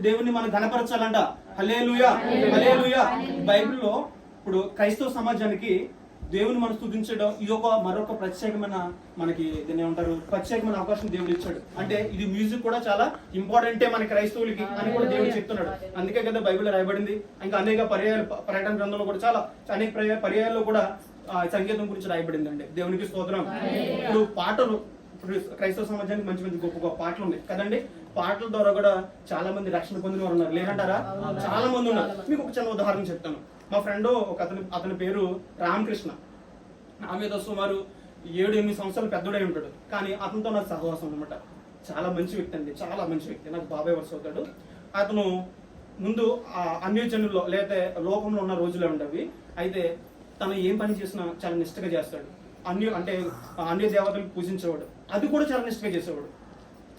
Speaker 1: దేవుని మనం ఘనపరచాలంట. హల్లెలూయా, హల్లెలూయా. బైబిల్లో ఇప్పుడు క్రైస్తవ సమాజానికి దేవుని మనం స్తుతించడం ఇది మరొక ప్రత్యేకమైన మనకి దీన్ని ఏమంటారు, ప్రత్యేకమైన అవకాశం దేవుడు ఇచ్చాడు. అంటే ఇది మ్యూజిక్ కూడా చాలా ఇంపార్టెంటే మన క్రైస్తవులకి అని కూడా దేవుడు చెప్తున్నాడు. అందుకే కదా బైబిల్లో రాయబడింది. ఇంకా అనేక పర్యాయాలు ప్రకటన గ్రంథంలో కూడా చాలా అనేక పర్యాయాల్లో కూడా సంగీతం గురించి రాయబడింది అండి. దేవునికి స్తోత్రం. ఇప్పుడు పాటలు, ఇప్పుడు క్రైస్తవ సమాజానికి మంచి మంచి గొప్ప గొప్ప పాటలు ఉన్నాయి కదండి. పాటల ద్వారా కూడా చాలా మంది రక్షణ పొందిన వారు ఉన్నారు, లేదంటారా? చాలా మంది ఉన్నారు. మీకు ఒక చిన్న ఉదాహరణ చెప్తాను. మా ఫ్రెండ్ అతని పేరు రామకృష్ణ. నా మీద సుమారు 7-8 సంవత్సరాలు పెద్దోడై ఉంటాడు, కానీ అతనితో నాకు సహవాసం అనమాట. చాలా మంచి వ్యక్తి అండి, చాలా మంచి వ్యక్తి. నాకు బాబాయ్ వరుస అవుతాడు. అతను ముందు అన్యజనుల్లో లేకపోతే లోకంలో ఉన్న రోజులే ఉండవి. అయితే తను ఏం పని చేసినా చాలా నిష్ఠగా చేస్తాడు. అన్య దేవతలకు పూజించేవాడు, అది కూడా చాలా నిష్ఠగా చేసేవాడు.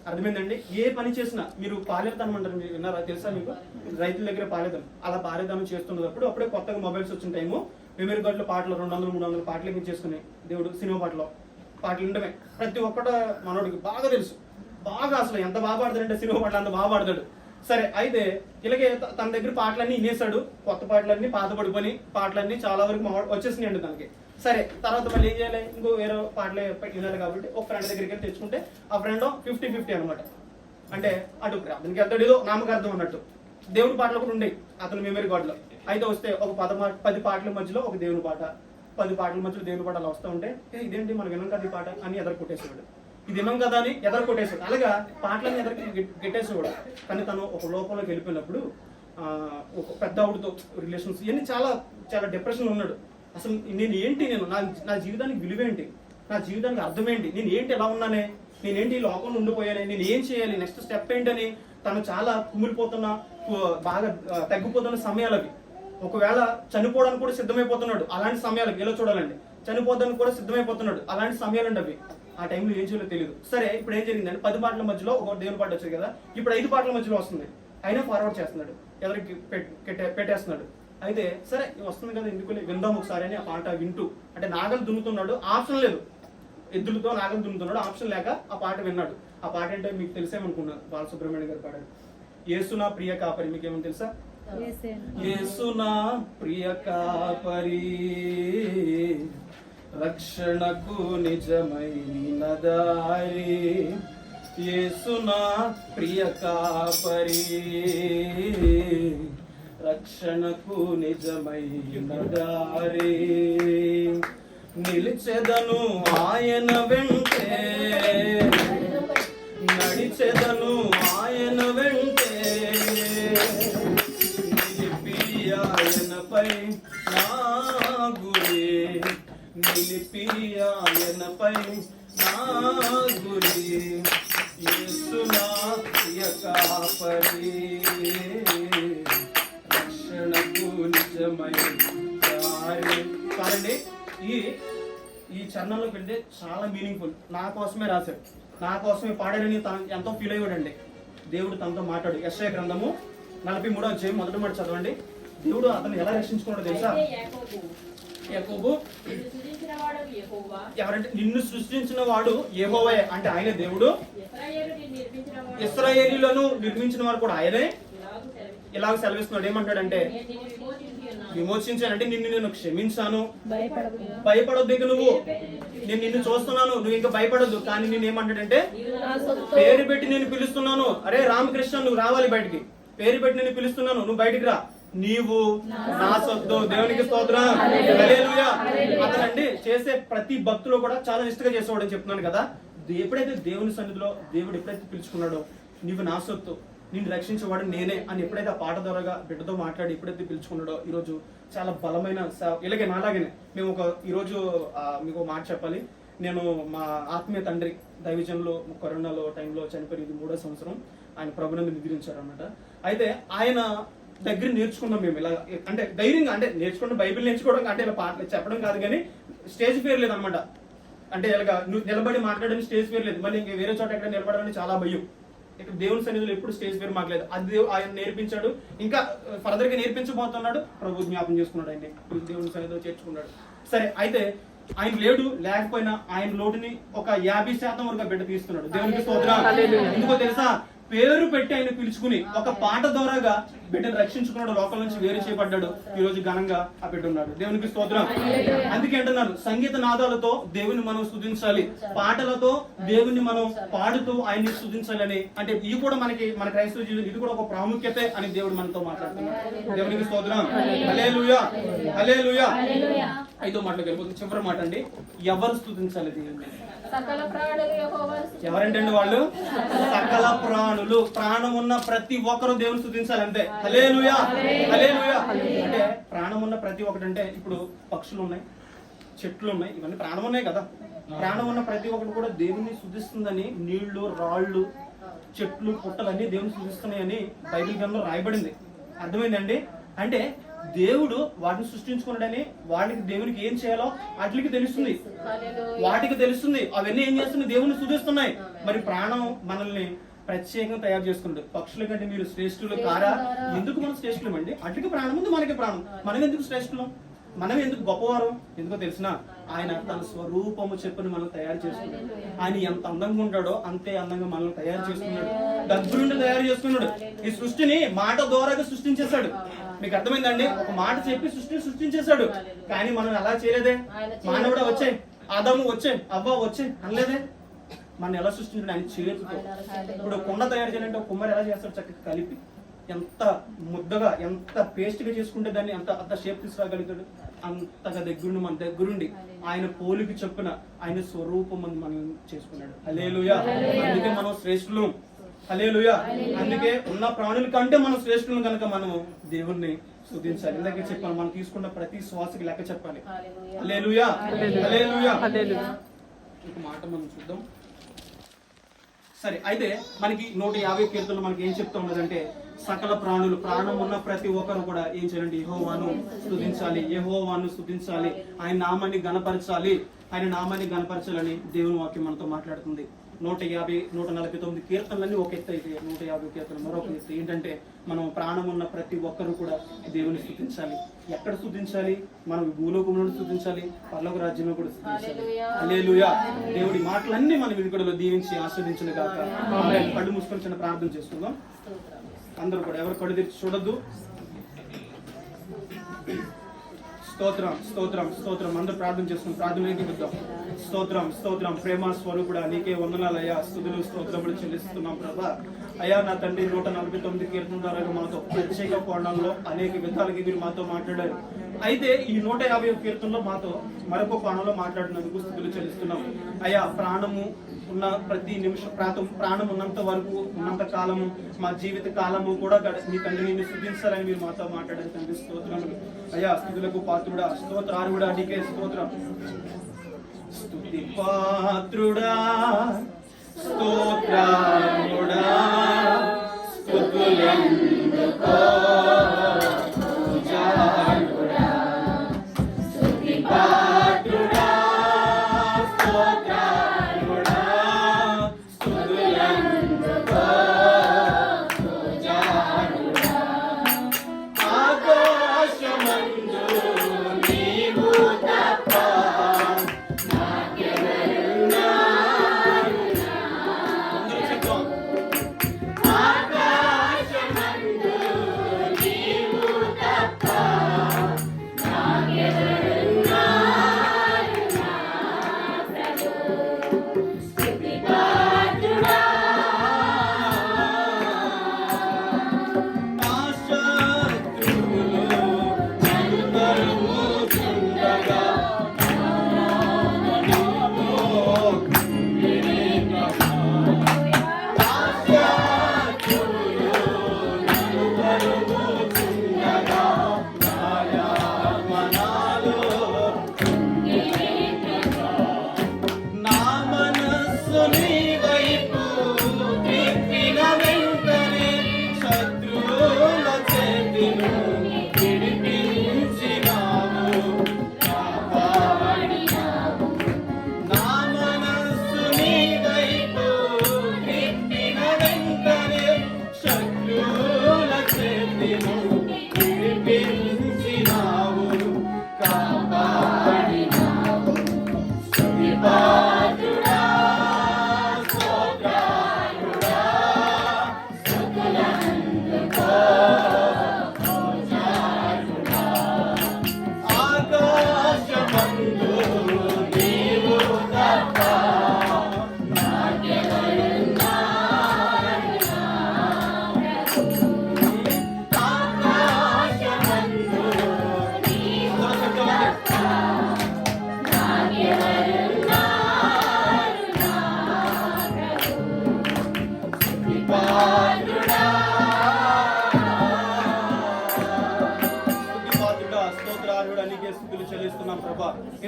Speaker 1: అర్థమైందండి? ఏ పని చేసినా మీరు పాలేదనం అంటారు, మీరు విన్నారా? తెలుసా మీకు? రైతుల దగ్గర పాలేదనం. అలా పాలేదనం చేస్తున్నప్పుడు అప్పుడే కొత్తగా మొబైల్స్ వచ్చిన టైము మెమరీ కార్డులో పాటలు 200, 300 పాటలు ఎక్కించేసుకుని దేవుడు సినిమా పాటలు ఉండమే ప్రతి ఒక్కట మనోడికి బాగా తెలుసు. బాగా అసలు ఎంత బాగా పాడతాడంటే సినిమా పాటలు అంత బాగా పాడతాడు. సరే, అయితే ఇలాగే తన దగ్గర పాటలన్నీ వినేసాడు. కొత్త పాటలన్నీ పాత పడిపోయి పాటలన్నీ చాలా వరకు వచ్చేసినాయండి తనకి. సరే, తర్వాత మళ్ళీ ఏం చేయాలి? ఇంకో వేరే పాటలే వినాలి కాబట్టి ఒక ఫ్రెండ్ దగ్గరికి వెళ్ళి తెచ్చుకుంటే ఆ ఫ్రెండ్ 50-50 అనమాట. అంటే అటు అతనికి వెళ్తాడు ఏదో నామకార్థం అన్నట్టు. దేవుడి పాటలు కూడా ఉండేవి అతని మెమరీ కార్డులో. అయితే వస్తే ఒక 10 పాటల మధ్యలో ఒక దేవుని పాట, 10 పాటల మధ్యలో దేవుని పాట అలా వస్తూ ఉంటే ఇదేంటి మనం విన్నాం కదా ఈ పాట అని ఎదరు కొట్టేసేవాడు. ఇది విన్నాం కదా అని ఎదరు కొట్టేసాడు. అలాగా పాటలన్నీ ఎదరికి గెట్టేసేవాడు. కానీ తను ఒక లోకంలోకి వెళ్ళిపోయినప్పుడు ఒక పెద్ద ఆవిడతో రిలేషన్స్ ఇవన్నీ చాలా చాలా డిప్రెషన్ ఉన్నాడు. అసలు నేను నా జీవితానికి విలువేంటి, నా జీవితానికి అర్థం ఏంటి, నేను ఏంటి ఎలా ఉన్నానే, నేనేంటి ఈ లోకంలో ఉండిపోయానే, నేను ఏం చేయాలి, నెక్స్ట్ స్టెప్ ఏంటని తను చాలా కుమిలిపోతున్న, బాగా తగ్గిపోతున్న సమయాలవి. ఒకవేళ చనిపోవడానికి కూడా సిద్ధమైపోతున్నాడు అలాంటి సమయాలకి. ఎలా చూడాలండి? చనిపోవడానికి కూడా సిద్ధమైపోతున్నాడు అలాంటి సమయాలండి అవి. ఆ టైంలో ఏం చేయాలో తెలియదు. సరే, ఇప్పుడు ఏం జరిగిందంటే 10 పాటల మధ్యలో ఒక దేవుని పాట వచ్చాయి కదా, ఇప్పుడు 5 పాటల మధ్యలో వస్తుంది. అయినా ఫార్వర్డ్ చేస్తున్నాడు, ఎవరికి పెట్టేస్తున్నాడు. అయితే సరే వస్తుంది కదా, ఎందుకు విందాం ఒకసారి అని ఆ పాట వింటూ, అంటే నాగలు దున్నుతున్నాడు, ఆప్షన్ లేదు, ఎద్దులతో నాగలు దున్నుతున్నాడు, ఆప్షన్ లేక ఆ పాట విన్నాడు. ఆ పాట ఏంటో మీకు తెలిసేమనుకున్నారు, బాలసుబ్రహ్మణ్యం గారు పాడారు, యేసునా ప్రియ కాపరి. మీకు ఏమని తెలుసా? యేసునా ప్రియ కాపరి, రక్షణకు నిజమైన దారి. యేసునా ప్రియ కాపరి, రక్షణకు నిజమైన దారి. నిలిచెదను ఆయన వెంటే, నడిచెదను ఆయన వెంటే, నిలిపి ఆయనపై నా గురి, నిలిపి ఆయనపై నా గురి. యేసునా ప్రియ కాపరి, రక్షణకు నిజమైన దారి. కాదండి, ఈ చరణంలోకి వెళ్తే చాలా మీనింగ్ఫుల్. నా కోసమే రాశాడు, నా కోసమే పాడాడని తను ఎంతో ఫీల్ అయ్యాడండి. దేవుడు తనతో మాట్లాడు. యెషయా గ్రంథము 43వ అధ్యాయం మొదటి మాట చదవండి. దేవుడు అతను ఎలా రక్షించుకున్నాడో తెలుసా? యాకోబు, ఎవరంటే నిన్ను సృష్టించిన వాడు యెహోవా, అంటే ఆయన దేవుడు. ఇశ్రాయేలీయులను నిర్మించిన వారు కూడా ఆయనే. ఇలాగ సెలవిస్తున్నాడు. ఏమంటాడంటే, విమోచించానంటే నేను క్షమించాను, భయపడొద్దు ఇక నువ్వు, నేను నిన్ను చూస్తున్నాను, నువ్వు ఇంకా భయపడొద్దు. కానీ నేను ఏమంటాడంటే, పేరు పెట్టి నేను పిలుస్తున్నాను, అరే రామకృష్ణ నువ్వు రావాలి బయటికి, పేరు పెట్టి నేను పిలుస్తున్నాను, నువ్వు బయటికి రా, నీవు నా సొత్తు. దేవునికి స్తోత్రం, హల్లెలూయా. అతనండి చేసే ప్రతి భక్తులు కూడా చాలా నిష్ఠగా చేసేవాడని చెప్తున్నాను కదా. ఎప్పుడైతే దేవుని సన్నిధిలో దేవుడు ఎప్పుడైతే పిలుచుకున్నాడో, నీవు నా సొత్తు, నిన్ను రక్షించేవాడు నేనే అని ఎప్పుడైతే ఆ పాట ద్వారాగా బిడ్డతో మాట్లాడి ఎప్పుడైతే పిలుచుకున్నాడో, ఈరోజు చాలా బలమైన ఇలాగే నాలాగనే మేము ఈరోజు మీకు మాట చెప్పాలి. నేను మా ఆత్మీయ తండ్రి దైవజనులు కరోనాలో టైంలో చనిపోయింది, 3వ సంవత్సరం ఆయన ప్రభునందు నిద్రించారు అన్నమాట. అయితే ఆయన దగ్గర నేర్చుకున్నాం మేము ఇలా, అంటే ధైర్యంగా, అంటే నేర్చుకుంటే బైబిల్ నేర్చుకోవడం అంటే ఇలా పాటలు చెప్పడం కాదు, కానీ స్టేజ్ ఫేర్ లేదు అనమాట. అంటే ఇలాగా నువ్వు నిలబడి మాట్లాడడానికి స్టేజ్ ఫేర్ లేదు, మళ్ళీ ఇంకా వేరే చోట ఎక్కడ నిలబడాలని చాలా భయం. ఇక్కడ దేవుని సన్నిధిలో ఎప్పుడు స్టేజ్ ఫేర్ మాకు లేదు. అది ఆయన నేర్పించాడు, ఇంకా ఫర్దర్ గా నేర్పించబోతున్నాడు. ప్రభు జ్ఞాపం చేసుకున్నాడు, ఆయన దేవుని సన్నిధిలో చేర్చుకున్నాడు. సరే, అయితే ఆయన లేకపోయినా ఆయన లోటుని ఒక 50% వరకు బిడ్డ తీస్తున్నాడు. దేవునికి స్తోత్రం. ఎందుకో తెలుసా? పేరు పెట్టి ఆయన పిలుచుకుని ఒక పాట ద్వారాగా బిడ్డను రక్షించుకున్నాడు, లోకం నుంచి వేరు చేయబడ్డాడు. ఈ రోజు ఘనంగా ఆ బిడ్డ ఉన్నాడు. దేవునికి స్తోత్రం. అందుకే అంటున్నారు, సంగీత నాదాలతో దేవుని మనం స్తుతించాలి, పాటలతో దేవుని మనం పాడుతూ ఆయన్ని స్తుతించాలి అని. అంటే ఇది కూడా మన క్రైస్తవ జీవితం ఇది కూడా ఒక ప్రాముఖ్యత అని దేవుడు మనతో మాట్లాడుతున్నాడు. దేవునికి స్తోత్రం, హల్లెలూయా, హల్లెలూయా. 5వ మాటలోకి వెళ్ళిపోతుంది. చివరి మాట అండి, ఎవరు స్తుతించాలి దేవుని? ఎవరంటే వాళ్ళు సకల ప్రాణులు, ప్రాణం ఉన్న ప్రతి ఒక్కరు దేవుని స్తుతించాలి అంతే. హల్లెలూయా, హల్లెలూయా. అంటే ప్రాణం ఉన్న ప్రతి ఒక్కటి, అంటే ఇప్పుడు పక్షులు ఉన్నాయి, చెట్లు ఉన్నాయి, ఇవన్నీ ప్రాణం ఉన్నాయి కదా. ప్రాణం ఉన్న ప్రతి ఒక్కటి కూడా దేవుని స్తుతిస్తుందని నీళ్లు, రాళ్ళు, చెట్లు పుట్టలు అన్ని దేవుని సృష్టిస్తున్నాయని బైబిల్ గ్రంథంలో రాయబడింది. అర్థమైందండి? అంటే దేవుడు వాటిని సృష్టించుకున్నాడని వాటికి దేవునికి ఏం చేయాలో వాటికి తెలుస్తుంది, వాటికి తెలుస్తుంది. అవన్నీ ఏం చేస్తున్నాయి? దేవుని సృష్టిస్తున్నాయి. మరి ప్రాణం మనల్ని ప్రత్యేకంగా తయారు చేసుకుంటాడు. పక్షుల కంటే మీరు శ్రేష్ఠులు కారా? ఎందుకు మనం శ్రేష్ఠులం అండి? అట్లకి ప్రాణం ఉంది, మనకి ప్రాణం. మనం ఎందుకు శ్రేష్ఠులం? మనం ఎందుకు గొప్పవారం? ఎందుకో తెలిసిన ఆయన తన స్వరూపము చెప్పుని మనం తయారు చేసుకున్నాడు. ఆయన ఎంత అందంగా ఉంటాడో అంతే అందంగా మనల్ని తయారు చేసుకున్నాడు. దగ్గర నుండి తయారు చేసుకున్నాడు. ఈ సృష్టిని మాట ద్వారాగా సృష్టించేశాడు. మీకు అర్థమైందండి? ఒక మాట చెప్పి సృష్టించేశాడు. కానీ మనం అలా చేయలేదే. మానవుడా వచ్చే, ఆదాము వచ్చే, అవ్వ వచ్చే అనలేదే. మనం ఎలా సృష్టించాడు? ఆయన చేతితో. ఇప్పుడు కుండ తయారు చేయాలంటే ఒక కుమ్మరి ఎలా చేస్తాడు? చక్కగా కలిపి ఎంత ముద్దగా, ఎంత పేస్ట్ గా చేసుకుంటే దాన్ని అంత షేప్ తీసుకురాగలుగుతాడు. అంతగా దగ్గరుండి మన దగ్గరుండి ఆయన పోలికి చొప్పున ఆయన స్వరూపం మనం చేసుకున్నాడు. హల్లెలూయా. అందుకే మనం శ్రేష్ఠులం. హల్లెలూయా. అందుకే ఉన్న ప్రాణుల కంటే మనం శ్రేష్ఠులం కనుక మనం దేవుణ్ణి స్తుతించాలి. ఇందాక చెప్పాలి, మనం తీసుకున్న ప్రతి శ్వాసకి లెక్క చెప్పాలి. హల్లెలూయా, హల్లెలూయా. ఒక మాట మనం చూద్దాం. సరే, అయితే మనకి 150 కీర్తనలు మనకి ఏం చెప్తా ఉన్నదంటే, సకల ప్రాణులు, ప్రాణం ఉన్న ప్రతి ఒక్కరు కూడా ఏం చేయాలంటే యెహోవాను స్తుతించాలి, యెహోవాను స్తుతించాలి, ఆయన నామాన్ని గణపరచాలి, ఆయన నామాన్ని గణపరచాలని దేవుని వాక్యం మనతో మాట్లాడుతుంది. 150, 149 కీర్తనలన్నీ ఒక ఎత్తు అయితే 150 కీర్తనలు మరొక ఎత్తు. ఏంటంటే మనం ప్రాణం ఉన్న ప్రతి ఒక్కరు కూడా దేవుని స్తుతించాలి. ఎక్కడ స్తుతించాలి? మనం భూలోకంలో స్తుతించాలి, పరలోక రాజ్యంలో కూడా స్తుతించాలి. హల్లెలూయా. దేవుడి మాటలన్నీ మన వినికిడిలో దీవించి ఆస్వాదించును గాక. ఆమేన్. కళ్ళు మూసుకొని చిన్న ప్రార్థన చేసుకుందాం. అందరూ కూడా ఎవరు కళ్ళు తెరిచి చూడొద్దు. స్తోత్రం, స్తోత్రం, స్తోత్రం. అందరూ ప్రార్థన చేసుకుని ప్రార్థన ఏకీపిద్దాం. స్తోత్రం, స్తోత్రం. ప్రేమ స్వరూపుడా నీకే వందనాలయ్యా, స్తుతులు స్తోత్రములు చెల్లిస్తున్నాం ప్రభా. అయ్యా నా తండ్రి 149 కీర్తన ద్వారా మనతో ప్రత్యేక కోణంలో అనేక విధాలుగా మీరు మాతో మాట్లాడారు. అయితే ఈ 150 కీర్తనలో మాతో మరొక కోణంలో మాట్లాడినందుకు స్తుతులు చెల్లిస్తున్నాం. అయ్యా ప్రాణము ఉన్న ప్రతి నిమిషం, ప్రాణం ఉన్నంత వరకు, ఉన్నంత కాలము, మా జీవిత కాలము కూడా మీ తండ్రి నిన్ను స్తుతించాలని మీరు మాతో మాట్లాడారు తండ్రి. స్తోత్రములు అయ్యా. స్తుతులకు పాత్రుడా, స్తోత్రార్హుడా నీకే స్తోత్రం. స్తుతి పాత్రుడా, స్తోత్రార్హుడా, స్తుతులందుకో పూజార్హుడా. స్తుతి పాత్రుడా, స్తోత్రార్హుడా, స్తుతులందుకో పూజార్హుడా. ఆకాశమందు నీవు తప్ప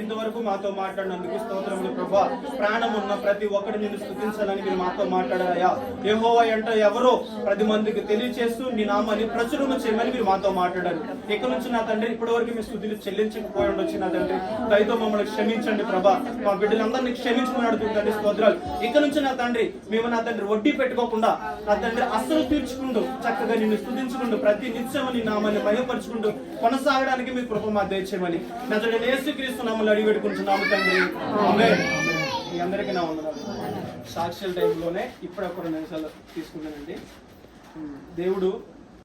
Speaker 1: ఇంతవరకు మాతో మాట్లాడినందుకు స్తోత్రములు ప్రభా. ప్రాణం ఉన్న ప్రతి ఒక్కరు నిన్ను స్తుతించాలని మీరు మాతో మాట్లాడారయ్యా. యెహోవా అంటే ఎవరో 10 మందికి తెలియచేస్తూ నీ నామాన్ని ప్రచురము చేయమని మీరు మాతో మాట్లాడారు. ఇక్కడ నుంచి నా తండ్రి ఇప్పటి వరకు మీ స్తుతులు చెల్లించకపోయి ఉండొచ్చు నా తండ్రి. దయతో మమ్మల్ని క్షమించండి ప్రభా. మా బిడ్డలందరినీ క్షమించుకుని అడుగుతుందండి స్తోత్రాలు. ఇక్కడ నుంచి నా తండ్రి మేము నా తండ్రి వడ్డీ పెట్టుకోకుండా నా తండ్రి అస్సలు తీర్చుకుంటూ చక్కగా నిన్ను స్తుతించుకుంటూ ప్రతి నిత్యము నీ నామాన్ని మహిమపరుచుకుంటూ కొనసాగడానికి మీ కృప మా దయచేయమని నజరేయుడైన యేసుక్రీస్తు నామములో అడిగి పెట్టుకుంటున్నాము తండ్రి. ఆమేన్. మీ అందరికీ నా వందనాలు. సాక్షుల టైంలోనే ఇప్పుడు ఒక 2 నిమిషాలు తీసుకున్నానండి. దేవుడు